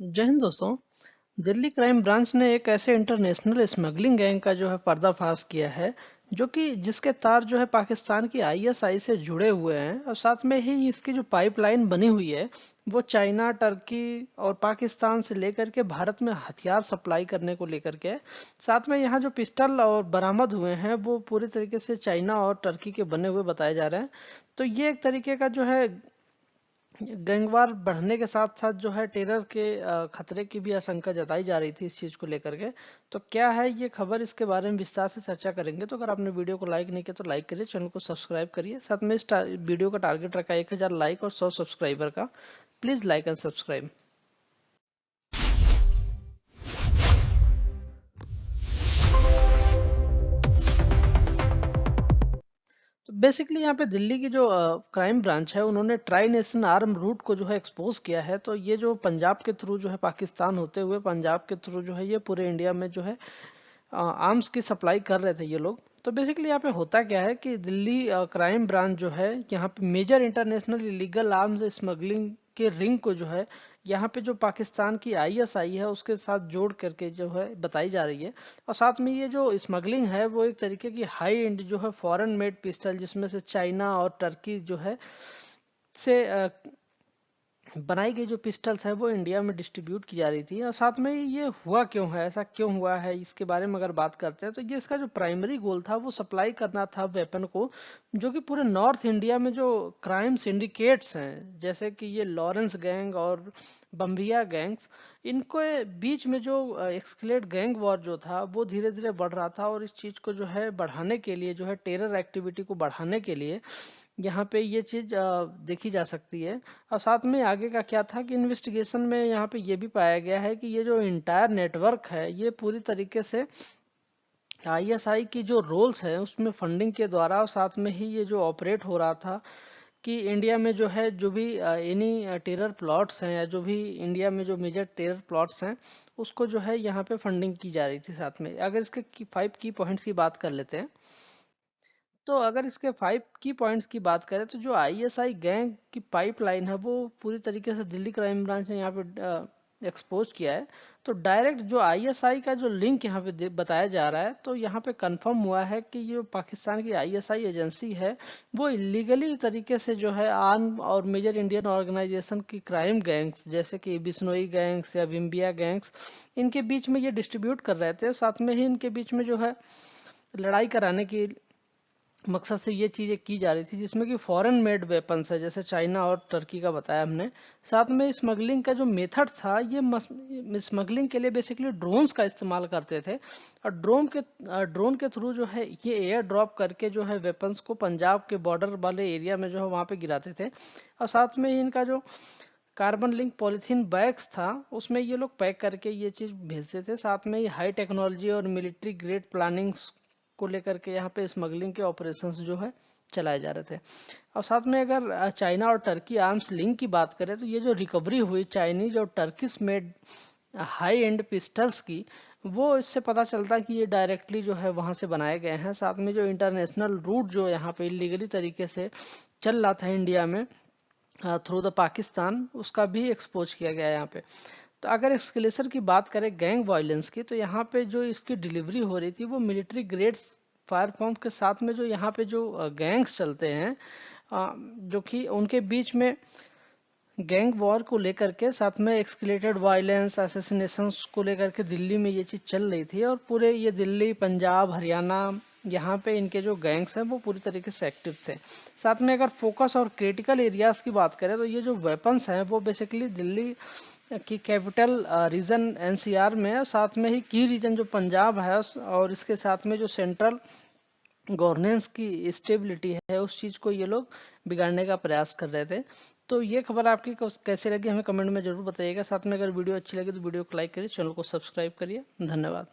जय हिंद दोस्तों। Delhi crime branch ने एक ऐसे इंटरनेशनल स्मगलिंग गैंग का जो है पर्दाफाश किया है जो कि जिसके तार जो है पाकिस्तान की आईएसआई से जुड़े हुए हैं और साथ में ही इसकी जो पाइपलाइन बनी हुई है वो चाइना, टर्की और पाकिस्तान से लेकर के भारत में हथियार सप्लाई करने को लेकर के है। साथ में यहाँ जो पिस्टल और बरामद हुए हैं वो पूरी तरीके से चाइना और टर्की के बने हुए बताए जा रहे हैं। तो ये एक तरीके का जो है गैंगवार बढ़ने के साथ साथ जो है टेरर के खतरे की भी आशंका जताई जा रही थी इस चीज को लेकर के। तो क्या है ये खबर, इसके बारे में विस्तार से चर्चा करेंगे। तो अगर आपने वीडियो को लाइक नहीं किया तो लाइक करिए, चैनल को सब्सक्राइब करिए। साथ में इस वीडियो का टारगेट रखा है 1000 लाइक और 100 सब्सक्राइबर का। Please like and subscribe. तो बेसिकली यहाँ पे दिल्ली की जो क्राइम ब्रांच है उन्होंने ट्राई नेशन आर्म रूट को जो है एक्सपोज किया है। तो ये जो पंजाब के थ्रू जो है पाकिस्तान होते हुए पंजाब के थ्रू जो है ये पूरे इंडिया में जो है आर्म्स की सप्लाई कर रहे थे ये लोग। तो बेसिकली यहाँ पे होता क्या है कि दिल्ली क्राइम ब्रांच जो है यहाँ पे major international illegal arms smuggling के रिंग को जो है यहाँ पे जो पाकिस्तान की आईएसआई है उसके साथ जोड़ करके जो है बताई जा रही है। और साथ में ये जो स्मगलिंग है वो एक तरीके की हाई एंड जो है फॉरेन मेड पिस्टल जिसमें से चाइना और टर्की जो है से बनाई गई जो पिस्टल्स है वो इंडिया में डिस्ट्रीब्यूट की जा रही थी। और साथ में ये हुआ क्यों है, ऐसा क्यों हुआ है, इसके बारे में अगर बात करते हैं तो ये इसका जो प्राइमरी गोल था वो सप्लाई करना था वेपन को, जो कि पूरे नॉर्थ इंडिया में जो क्राइम सिंडिकेट्स हैं जैसे कि ये लॉरेंस गैंग और बम्बिया गैंग्स, इनको बीच में जो एक्सक्लेट गैंग वॉर जो था वो धीरे धीरे बढ़ रहा था। और इस चीज को जो है बढ़ाने के लिए, जो है टेरर एक्टिविटी को बढ़ाने के लिए यहाँ पे ये चीज देखी जा सकती है। और साथ में आगे का क्या था कि इन्वेस्टिगेशन में यहाँ पे ये भी पाया गया है कि ये जो इंटायर नेटवर्क है ये पूरी तरीके से आईएसआई की जो रोल्स है उसमें फंडिंग के द्वारा और साथ में ही ये जो ऑपरेट हो रहा था कि इंडिया में जो है जो भी एनी टेरर प्लॉट्स हैं या जो भी इंडिया में जो मेजर टेरर प्लॉट्स हैं उसको जो है यहाँ पे फंडिंग की जा रही थी। साथ में अगर इसके 5 की पॉइंट्स की बात कर लेते हैं तो अगर इसके 5 की पॉइंट्स की बात करें तो जो आईएसआई गैंग की पाइपलाइन है वो पूरी तरीके से दिल्ली क्राइम ब्रांच ने यहाँ पे एक्सपोज किया है। तो डायरेक्ट जो आईएसआई का जो लिंक यहाँ पे बताया जा रहा है तो यहाँ पे कंफर्म हुआ है कि ये पाकिस्तान की आईएसआई एजेंसी है वो इलीगली तरीके से जो है आर्म और मेजर इंडियन ऑर्गेनाइजेशन की क्राइम गैंग्स जैसे कि बिश्नोई गैंग्स या विम्बिया गैंग्स इनके बीच में ये डिस्ट्रीब्यूट कर रहे थे। साथ में ही इनके बीच में जो है लड़ाई कराने की मकसद से ये चीजें की जा रही थी जिसमें कि फॉरेन मेड वेपन्स है जैसे चाइना और टर्की का बताया हमने। साथ में स्मगलिंग का जो मेथड था ये स्मगलिंग के लिए बेसिकली ड्रोन्स का इस्तेमाल करते थे। और ड्रोन के थ्रू जो है ये एयर ड्रॉप करके जो है वेपन्स को पंजाब के बॉर्डर वाले एरिया में जो है वहां पे गिराते थे। और साथ में ही इनका जो कार्बन लिंक पॉलीथीन बैग्स था उसमें ये लोग पैक करके ये चीज भेजते थे। साथ में ही हाई टेक्नोलॉजी और मिलिट्री ग्रेड प्लानिंग को लेकर के यहाँ पे स्मगलिंग के ऑपरेशंस जो है चलाए जा रहे थे। और साथ में अगर चाइना और टर्की आर्म्स लिंक की बात करें तो ये जो रिकवरी हुई चाइनीज और Turkish made high and pistols की, वो इससे पता चलता है कि ये डायरेक्टली जो है वहां से बनाए गए हैं। साथ में जो इंटरनेशनल रूट जो यहाँ पे इलीगली तरीके से चल रहा था इंडिया में थ्रू द पाकिस्तान, उसका भी एक्सपोज किया गया है यहाँ पे। तो अगर एस्केलेशन की बात करें गैंग वायलेंस की तो यहाँ पे जो इसकी डिलीवरी हो रही थी वो मिलिट्री ग्रेड फायर फॉर्म के साथ में जो यहाँ पे जो गैंग्स चलते हैं जो कि उनके बीच में गैंग वॉर को लेकर के साथ में एक्सकेलेटेड वायलेंस असैसिनेशन को लेकर के दिल्ली में ये चीज चल रही थी। और पूरे ये दिल्ली, पंजाब, हरियाणा, यहाँ पे इनके जो गैंग्स हैं वो पूरी तरीके से एक्टिव थे। साथ में अगर फोकस और क्रिटिकल एरियाज की बात करें तो ये जो वेपन्स हैं वो बेसिकली दिल्ली की कैपिटल रीजन एनसीआर में है। साथ में ही की रीजन जो पंजाब है और इसके साथ में जो सेंट्रल गवर्नेंस की स्टेबिलिटी है उस चीज को ये लोग बिगाड़ने का प्रयास कर रहे थे। तो ये खबर आपकी कैसे लगी हमें कमेंट में जरूर बताइएगा। साथ में अगर वीडियो अच्छी लगी तो वीडियो को लाइक करिए, चैनल को सब्सक्राइब करिए। धन्यवाद।